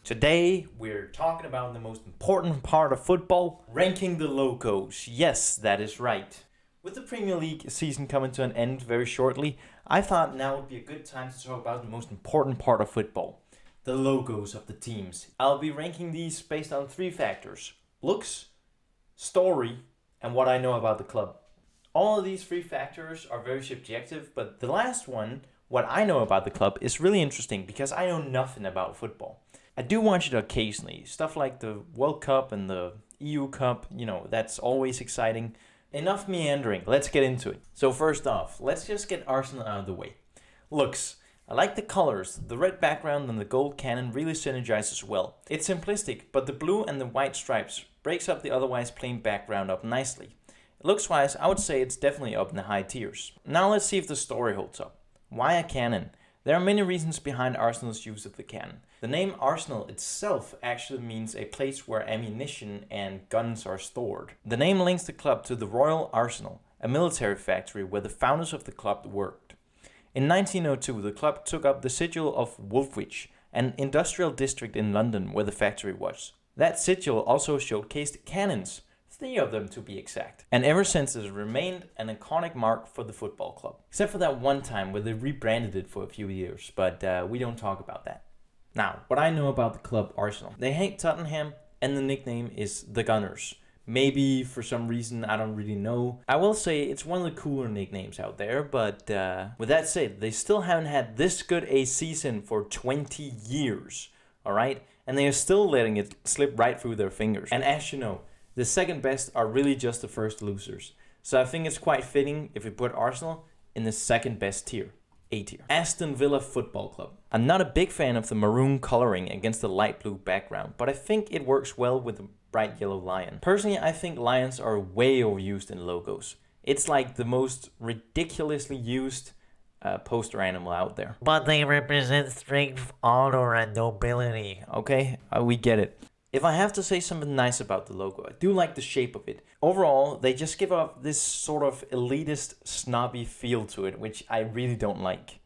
Today, we're talking about the most important part of football, ranking the logos. Yes, that is right. With the Premier League season coming to an end very shortly, I thought now would be a good time to talk about the most important part of football, the logos of the teams. I'll be ranking these based on 3 factors: looks, story, and what I know about the club. All of these 3 factors are very subjective, but the last one, what I know about the club, is really interesting because I know nothing about football. I do watch it occasionally, stuff like the World Cup and the EU Cup, that's always exciting. Enough meandering, let's get into it. So first off, let's just get Arsenal out of the way. Looks. I like the colors, the red background and the gold cannon really synergizes well. It's simplistic, but the blue and the white stripes breaks up the otherwise plain background up nicely. Looks wise, I would say it's definitely up in the high tiers. Now let's see if the story holds up. Why a cannon? There are many reasons behind Arsenal's use of the cannon. The name Arsenal itself actually means a place where ammunition and guns are stored. The name links the club to the Royal Arsenal, a military factory where the founders of the club worked. In 1902, the club took up the sigil of Woolwich, an industrial district in London where the factory was. That sigil also showcased cannons, 3 of them to be exact. And ever since it has remained an iconic mark for the football club. Except for that one time where they rebranded it for a few years, but we don't talk about that. Now, what I know about the club Arsenal. They hate Tottenham and the nickname is the Gunners. Maybe for some reason, I don't really know. I will say it's one of the cooler nicknames out there, but with that said, they still haven't had this good a season for 20 years, alright? And they are still letting it slip right through their fingers. And as you know, the second best are really just the first losers. So I think it's quite fitting if we put Arsenal in the second best tier, A tier. Aston Villa Football Club. I'm not a big fan of the maroon coloring against the light blue background, but I think it works well with the bright yellow lion. Personally, I think lions are way overused in logos. It's like the most ridiculously used poster animal out there. But they represent strength, honor, and nobility. Okay, we get it. If I have to say something nice about the logo, I do like the shape of it. Overall, they just give off this sort of elitist, snobby feel to it, which I really don't like.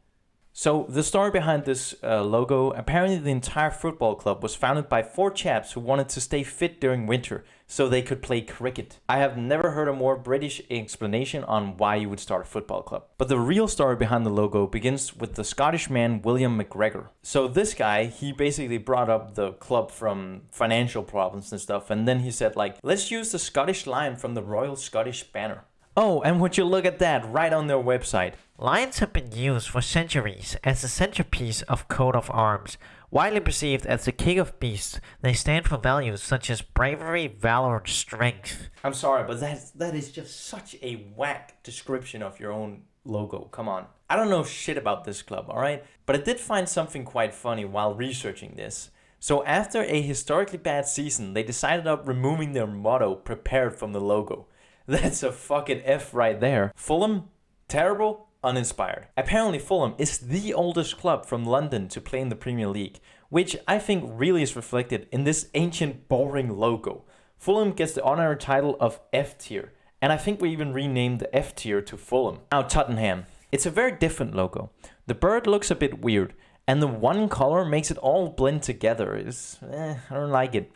So, the story behind this logo, apparently the entire football club was founded by 4 chaps who wanted to stay fit during winter so they could play cricket. I have never heard a more British explanation on why you would start a football club. But the real story behind the logo begins with the Scottish man William McGregor. So this guy, he basically brought up the club from financial problems and stuff, and then he said like, let's use the Scottish lion from the Royal Scottish Banner. Oh, and would you look at that, right on their website. Lions have been used for centuries as the centerpiece of coat of arms. Widely perceived as the king of beasts, they stand for values such as bravery, valor, and strength. I'm sorry, but that is just such a whack description of your own logo. Come on. I don't know shit about this club, alright? But I did find something quite funny while researching this. So after a historically bad season, they decided on removing their motto, prepared, from the logo. That's a fucking F right there. Fulham? Terrible? Uninspired. Apparently Fulham is the oldest club from London to play in the Premier League, which I think really is reflected in this ancient boring logo. Fulham gets the honorary title of F tier, and I think we even renamed the F tier to Fulham. Now Tottenham. It's a very different logo. The bird looks a bit weird, and the one color makes it all blend together. I don't like it.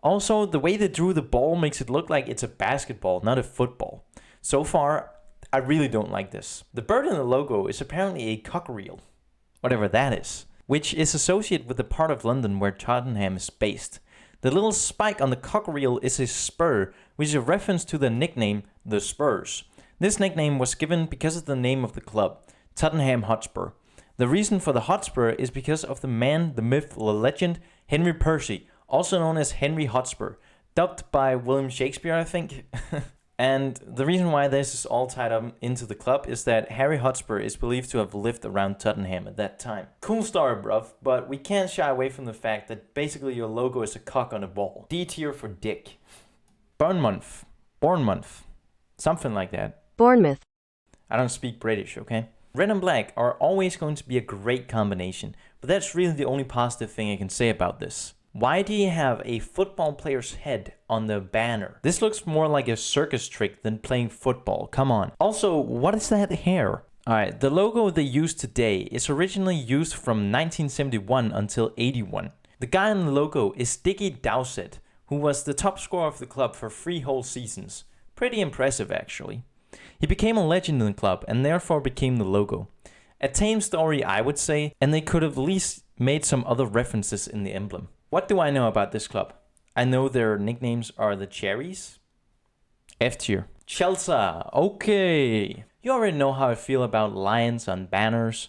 Also, the way they drew the ball makes it look like it's a basketball, not a football. So far, I really don't like this. The bird in the logo is apparently a cockatiel, whatever that is, which is associated with the part of London where Tottenham is based. The little spike on the cockatiel is a spur, which is a reference to the nickname the Spurs. This nickname was given because of the name of the club, Tottenham Hotspur. The reason for the Hotspur is because of the man, the myth, the legend, Henry Percy, also known as Henry Hotspur, dubbed by William Shakespeare, I think. And the reason why this is all tied up into the club is that Harry Hotspur is believed to have lived around Tottenham at that time. Cool story, bruv, but we can't shy away from the fact that basically your logo is a cock on a ball. D tier for dick. Bournemouth. Something like that. Bournemouth. I don't speak British, okay? Red and black are always going to be a great combination, but that's really the only positive thing I can say about this. Why do you have a football player's head on the banner? This looks more like a circus trick than playing football, come on. Also, what is that hair? Alright, the logo they use today is originally used from 1971 until 81. The guy on the logo is Dickie Dowsett, who was the top scorer of the club for 3 whole seasons. Pretty impressive actually. He became a legend in the club and therefore became the logo. A tame story I would say, and they could have at least made some other references in the emblem. What do I know about this club? I know their nicknames are the Cherries. F tier. Chelsea, okay. You already know how I feel about lions on banners,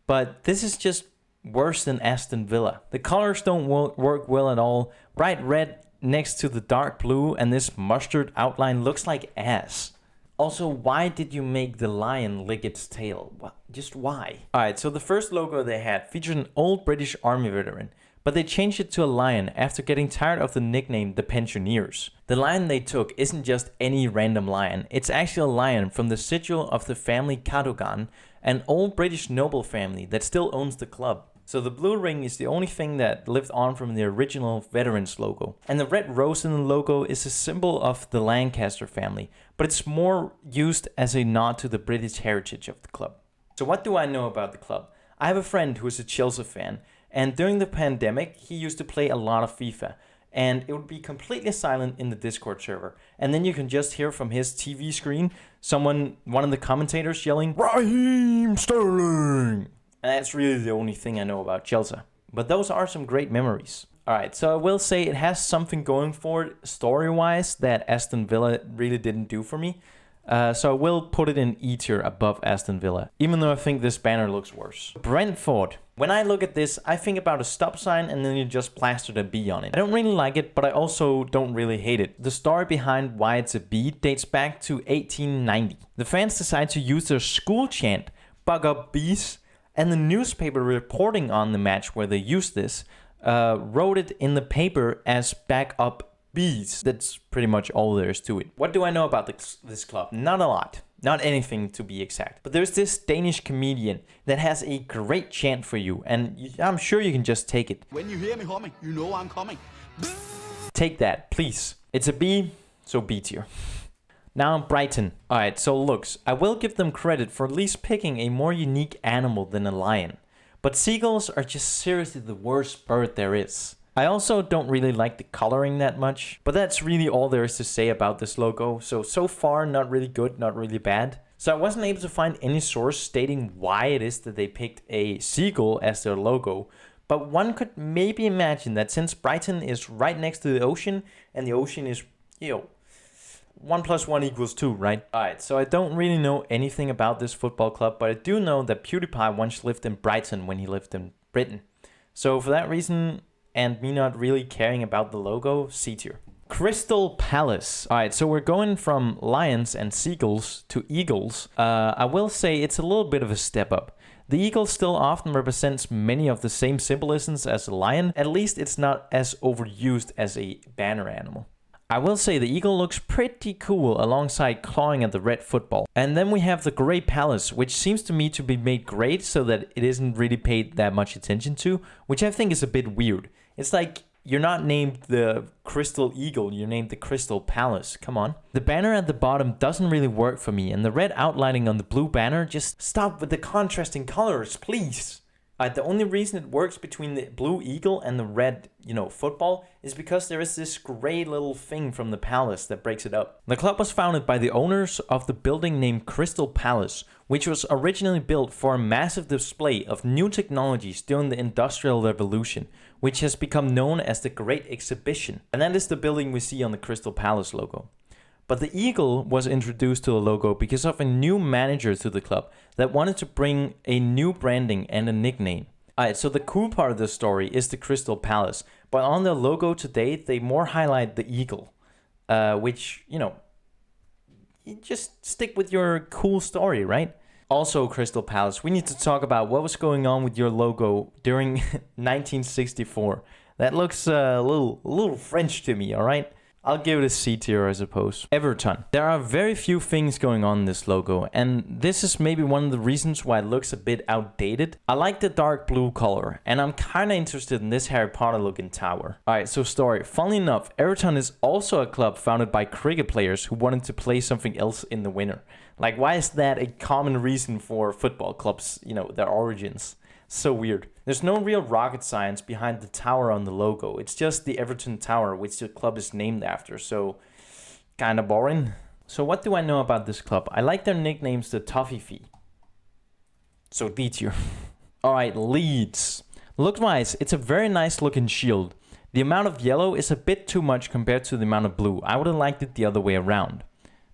but this is just worse than Aston Villa. The colors don't work well at all. Bright red next to the dark blue and this mustard outline looks like ass. Also, why did you make the lion lick its tail? Just why? Alright, so the first logo they had featured an old British Army veteran, but they changed it to a lion after getting tired of the nickname the Pensioners. The lion they took isn't just any random lion, it's actually a lion from the sigil of the family Cadogan, an old British noble family that still owns the club. So the blue ring is the only thing that lived on from the original Veterans logo. And the red rose in the logo is a symbol of the Lancaster family, but it's more used as a nod to the British heritage of the club. So what do I know about the club? I have a friend who is a Chelsea fan, and during the pandemic, he used to play a lot of FIFA. And it would be completely silent in the Discord server. And then you can just hear from his TV screen, one of the commentators yelling, "Raheem Sterling!" And that's really the only thing I know about Chelsea. But those are some great memories. Alright, so I will say it has something going for it story-wise that Aston Villa really didn't do for me. So I will put it in E tier above Aston Villa, even though I think this banner looks worse. Brentford. When I look at this, I think about a stop sign and then you just plastered a B on it. I don't really like it, but I also don't really hate it. The story behind why it's a B dates back to 1890. The fans decided to use their school chant, "Bug up bees," and the newspaper reporting on the match where they used this wrote it in the paper as "back up bees." That's pretty much all there is to it. What do I know about this club? Not a lot. Not anything to be exact. But there's this Danish comedian that has a great chant for you, and I'm sure you can just take it. When you hear me humming, you know I'm coming. Take that, please. It's a B, so B tier. Now Brighton. Alright, so looks. I will give them credit for at least picking a more unique animal than a lion. But seagulls are just seriously the worst bird there is. I also don't really like the coloring that much, but that's really all there is to say about this logo. So far, not really good, not really bad. So I wasn't able to find any source stating why it is that they picked a seagull as their logo, but one could maybe imagine that since Brighton is right next to the ocean, and the ocean is, 1 + 1 = 2, right? Alright, so I don't really know anything about this football club, but I do know that PewDiePie once lived in Brighton when he lived in Britain. So for that reason, and me not really caring about the logo, C tier. Crystal Palace. Alright, so we're going from lions and seagulls to eagles. I will say it's a little bit of a step up. The eagle still often represents many of the same symbolisms as a lion. At least it's not as overused as a banner animal. I will say the eagle looks pretty cool alongside clawing at the red football. And then we have the Grey Palace, which seems to me to be made great so that it isn't really paid that much attention to, which I think is a bit weird. It's like you're not named the Crystal Eagle, you're named the Crystal Palace. Come on. The banner at the bottom doesn't really work for me, and the red outlining on the blue banner, just stop with the contrasting colors, please. The only reason it works between the blue eagle and the red, football is because there is this gray little thing from the palace that breaks it up. The club was founded by the owners of the building named Crystal Palace, which was originally built for a massive display of new technologies during the Industrial Revolution, which has become known as the Great Exhibition. And that is the building we see on the Crystal Palace logo. But the eagle was introduced to the logo because of a new manager to the club that wanted to bring a new branding and a nickname. Alright, so the cool part of the story is the Crystal Palace, but on their logo today, they more highlight the eagle, which, you just stick with your cool story, right? Also, Crystal Palace, we need to talk about what was going on with your logo during 1964. That looks a little French to me, alright? I'll give it a C tier, I suppose. Everton. There are very few things going on in this logo, and this is maybe one of the reasons why it looks a bit outdated. I like the dark blue color, and I'm kinda interested in this Harry Potter looking tower. Alright, so story. Funnily enough, Everton is also a club founded by cricket players who wanted to play something else in the winter. Like, why is that a common reason for football clubs, their origins? So weird. There's no real rocket science behind the tower on the logo. It's just the Everton Tower, which the club is named after. So, kind of boring. So what do I know about this club? I like their nicknames, the Toffee. So D tier. Alright, Leeds. Look-wise, it's a very nice looking shield. The amount of yellow is a bit too much compared to the amount of blue. I would have liked it the other way around.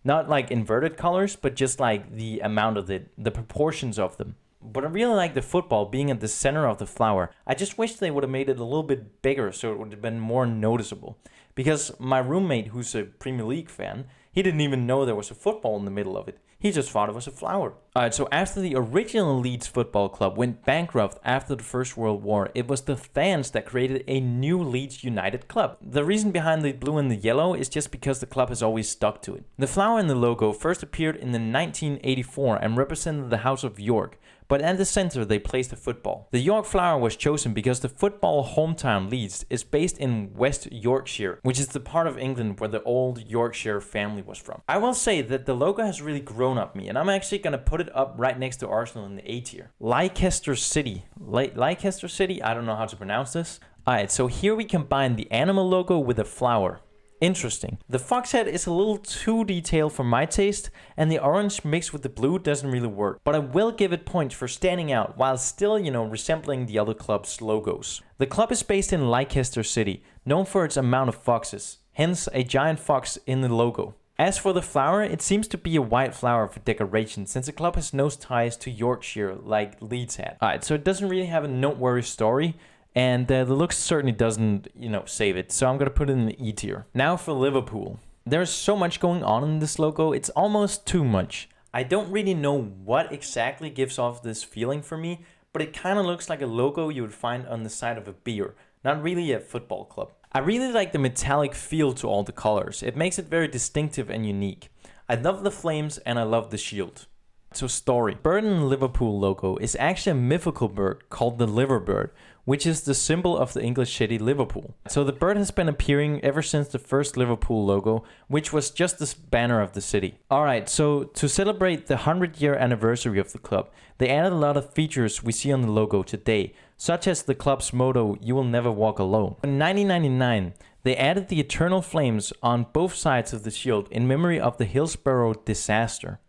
Not like inverted colors, but just like the amount of the proportions of them. But I really like the football being at the center of the flower. I just wish they would have made it a little bit bigger so it would have been more noticeable. Because my roommate, who's a Premier League fan, he didn't even know there was a football in the middle of it. He just thought it was a flower. Alright, so after the original Leeds Football Club went bankrupt after the First World War, it was the fans that created a new Leeds United club. The reason behind the blue and the yellow is just because the club has always stuck to it. The flower in the logo first appeared in the 1984 and represented the House of York, but at the center they placed a football. The York flower was chosen because the football hometown Leeds is based in West Yorkshire, which is the part of England where the old Yorkshire family was from. I will say that the logo has really grown up me, and I'm actually going to put it up right next to Arsenal in the A tier. Leicester City. Leicester City? I don't know how to pronounce this. Alright, so here we combine the animal logo with a flower. Interesting. The fox head is a little too detailed for my taste, and the orange mixed with the blue doesn't really work. But I will give it points for standing out while still, resembling the other club's logos. The club is based in Leicester City, known for its amount of foxes, hence a giant fox in the logo. As for the flower, it seems to be a white flower for decoration, since the club has no ties to Yorkshire like Leeds had. Alright, so it doesn't really have a noteworthy story. And the looks certainly doesn't, save it. So I'm going to put it in the E tier. Now for Liverpool. There's so much going on in this logo. It's almost too much. I don't really know what exactly gives off this feeling for me, but it kind of looks like a logo you would find on the side of a beer. Not really a football club. I really like the metallic feel to all the colors. It makes it very distinctive and unique. I love the flames and I love the shield. So story. Bird in the Liverpool logo is actually a mythical bird called the liverbird, which is the symbol of the English city Liverpool. So the bird has been appearing ever since the first Liverpool logo, which was just the banner of the city. Alright, so to celebrate the 100-year anniversary of the club, they added a lot of features we see on the logo today, such as the club's motto, "You will never walk alone." In 1999, they added the eternal flames on both sides of the shield in memory of the Hillsborough disaster.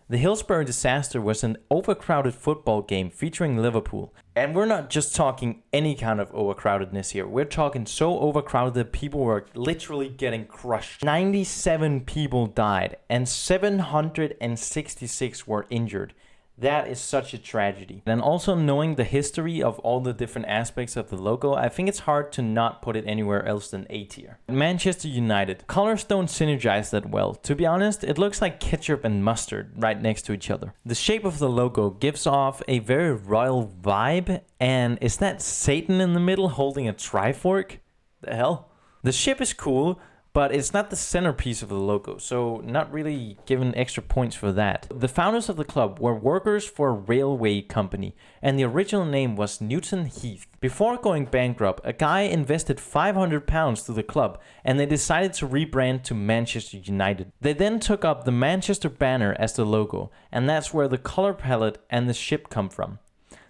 The Hillsborough disaster was an overcrowded football game featuring Liverpool. And we're not just talking any kind of overcrowdedness here. We're talking so overcrowded that people were literally getting crushed. 97 people died and 766 were injured. That is such a tragedy. And also knowing the history of all the different aspects of the logo, I think it's hard to not put it anywhere else than A tier. Manchester United. Colors don't synergize that well. To be honest, it looks like ketchup and mustard right next to each other. The shape of the logo gives off a very royal vibe. And is that Satan in the middle holding a trifork? The hell? The ship is cool, but it's not the centerpiece of the logo, so not really given extra points for that. The founders of the club were workers for a railway company, and the original name was Newton Heath. Before going bankrupt, a guy invested £500 to the club, and they decided to rebrand to Manchester United. They then took up the Manchester banner as the logo, and that's where the color palette and the ship come from.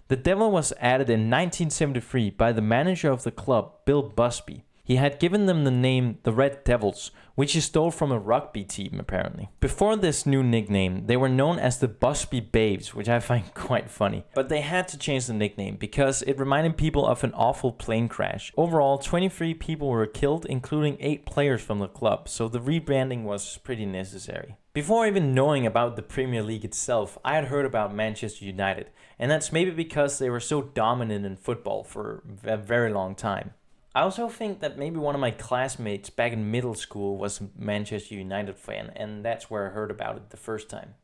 The devil was added in 1973 by the manager of the club, Bill Busby. He had given them the name the Red Devils, which he stole from a rugby team apparently. Before this new nickname, they were known as the Busby Babes, which I find quite funny. But they had to change the nickname because it reminded people of an awful plane crash. Overall, 23 people were killed, including 8 players from the club, so the rebranding was pretty necessary. Before even knowing about the Premier League itself, I had heard about Manchester United, and that's maybe because they were so dominant in football for a very long time. I also think that maybe one of my classmates back in middle school was a Manchester United fan, and that's where I heard about it the first time.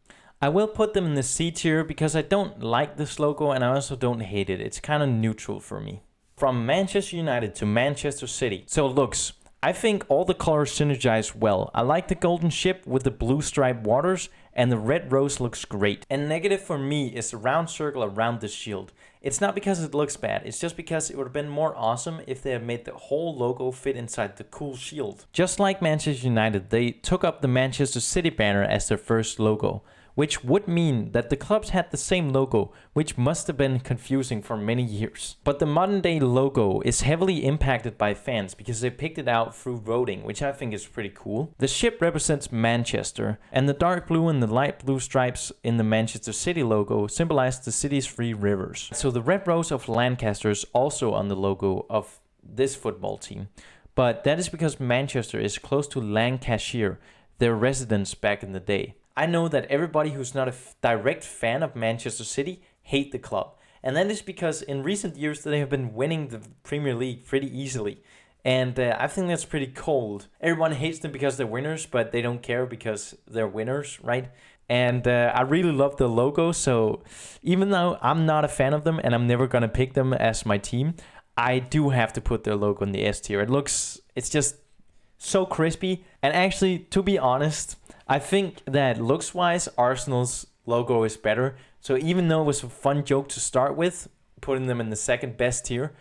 I will put them in the C tier because I don't like this logo and I also don't hate it. It's kind of neutral for me. From Manchester United to Manchester City. So looks, I think all the colors synergize well. I like the golden ship with the blue striped waters, and the red rose looks great. And negative for me is the round circle around the shield. It's not because it looks bad, it's just because it would have been more awesome if they had made the whole logo fit inside the cool shield. Just like Manchester United, they took up the Manchester City banner as their first logo, which would mean that the clubs had the same logo, which must have been confusing for many years. But the modern day logo is heavily impacted by fans because they picked it out through voting, which I think is pretty cool. The ship represents Manchester, and the dark blue and the light blue stripes in the Manchester City logo symbolize the city's three rivers. So the red rose of Lancaster is also on the logo of this football team. But that is because Manchester is close to Lancashire, their residence back in the day. I know that everybody who's not a direct fan of Manchester City hate the club. And that is because in recent years they have been winning the Premier League pretty easily. And I think that's pretty cold. Everyone hates them because they're winners, but they don't care because they're winners, right? And I really love the logo. So even though I'm not a fan of them and I'm never going to pick them as my team, I do have to put their logo in the S tier. It's just so crispy. And actually, to be honest, I think that looks-wise, Arsenal's logo is better. So even though it was a fun joke to start with, putting them in the second best tier,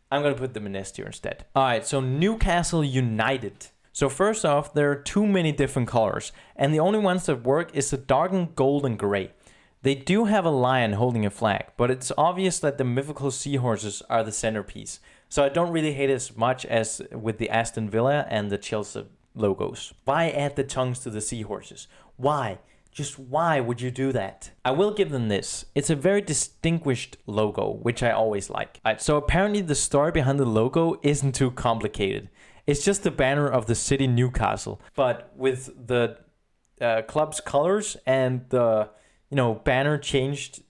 I'm going to put them in S tier instead. Alright, so Newcastle United. So first off, there are too many different colors, and the only ones that work is the darkened gold and grey. They do have a lion holding a flag, but it's obvious that the mythical seahorses are the centerpiece. So I don't really hate it as much as with the Aston Villa and the Chelsea logos. Why add the tongues to the seahorses? Why? Just why would you do that? I will give them this. It's a very distinguished logo, which I always like. So apparently the story behind the logo isn't too complicated. It's just the banner of the city Newcastle, but with the club's colors and the banner changed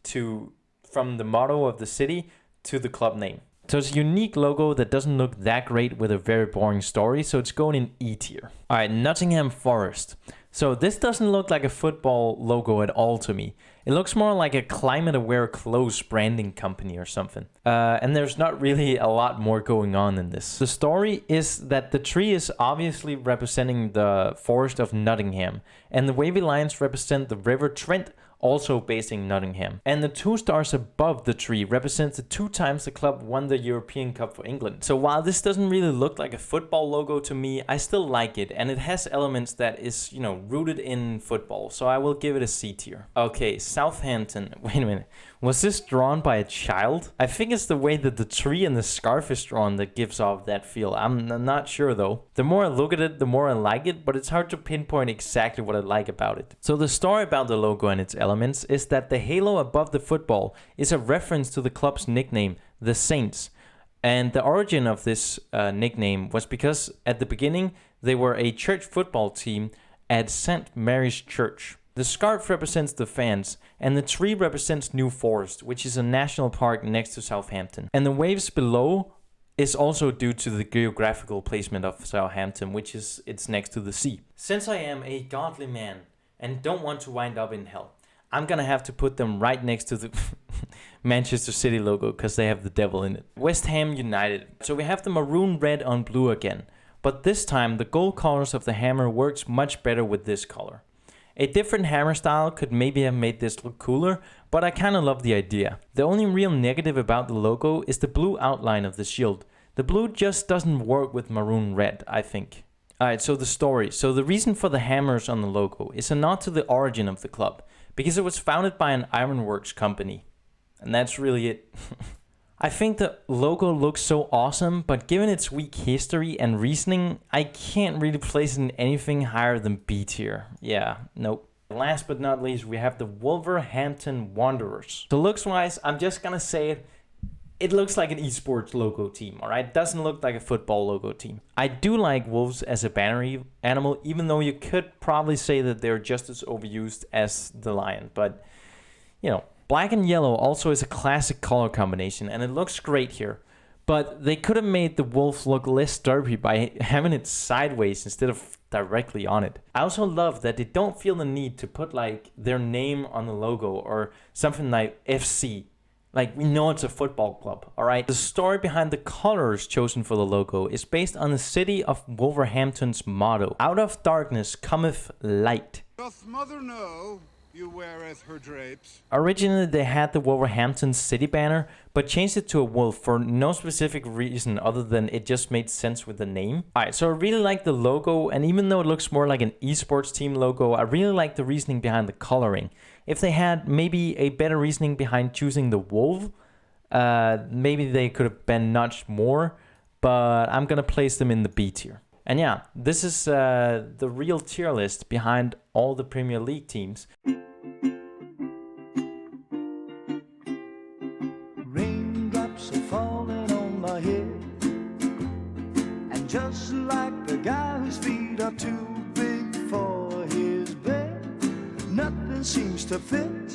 from the motto of the city to the club name. So it's a unique logo that doesn't look that great with a very boring story, so it's going in E tier. Alright, Nottingham Forest. So this doesn't look like a football logo at all to me. It looks more like a climate-aware clothes branding company or something. And there's not really a lot more going on in this. The story is that the tree is obviously representing the forest of Nottingham, and the wavy lines represent the River Trent, also based in Nottingham. And the 2 stars above the tree represents the 2 times the club won the European Cup for England. So while this doesn't really look like a football logo to me, I still like it, and it has elements that is, rooted in football. So I will give it a C tier. Okay, Southampton. Wait a minute. Was this drawn by a child? I think it's the way that the tree and the scarf is drawn that gives off that feel. I'm not sure though. The more I look at it, the more I like it, but it's hard to pinpoint exactly what I like about it. So the story about the logo and its elements is that the halo above the football is a reference to the club's nickname, the Saints. And the origin of this nickname was because at the beginning they were a church football team at St. Mary's Church. The scarf represents the fans, and the tree represents New Forest, which is a national park next to Southampton. And the waves below is also due to the geographical placement of Southampton, which is it's next to the sea. Since I am a godly man and don't want to wind up in hell, I'm gonna have to put them right next to the Manchester City logo because they have the devil in it. West Ham United. So we have the maroon red on blue again, but this time the gold colors of the hammer works much better with this color. A different hammer style could maybe have made this look cooler, but I kinda love the idea. The only real negative about the logo is the blue outline of the shield. The blue just doesn't work with maroon red, I think. Alright, so the story. So the reason for the hammers on the logo is a nod to the origin of the club, because it was founded by an ironworks company. And that's really it. I think the logo looks so awesome, but given its weak history and reasoning, I can't really place it in anything higher than B tier. Yeah, nope. Last but not least, we have the Wolverhampton Wanderers. So looks-wise, I'm just gonna say it. It looks like an esports logo team, alright? It doesn't look like a football logo team. I do like wolves as a banner animal, even though you could probably say that they're just as overused as the lion. But, black and yellow also is a classic color combination, and it looks great here. But they could have made the wolf look less derpy by having it sideways instead of directly on it. I also love that they don't feel the need to put their name on the logo or something like FC. We know it's a football club, alright? The story behind the colors chosen for the logo is based on the city of Wolverhampton's motto, "Out of darkness cometh light." Doth mother know You weareth her drapes. Originally, they had the Wolverhampton City banner, but changed it to a wolf for no specific reason other than it just made sense with the name. Alright, so I really like the logo, and even though it looks more like an esports team logo, I really like the reasoning behind the coloring. If they had maybe a better reasoning behind choosing the wolf, maybe they could have been notched more, but I'm gonna place them in the B tier. And yeah, this is the real tier list behind all the Premier League teams. Raindrops are falling on my head, and just like the guy whose feet are too big for his bed, nothing seems to fit.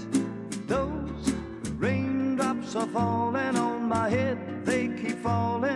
Those raindrops are falling on my head, they keep falling.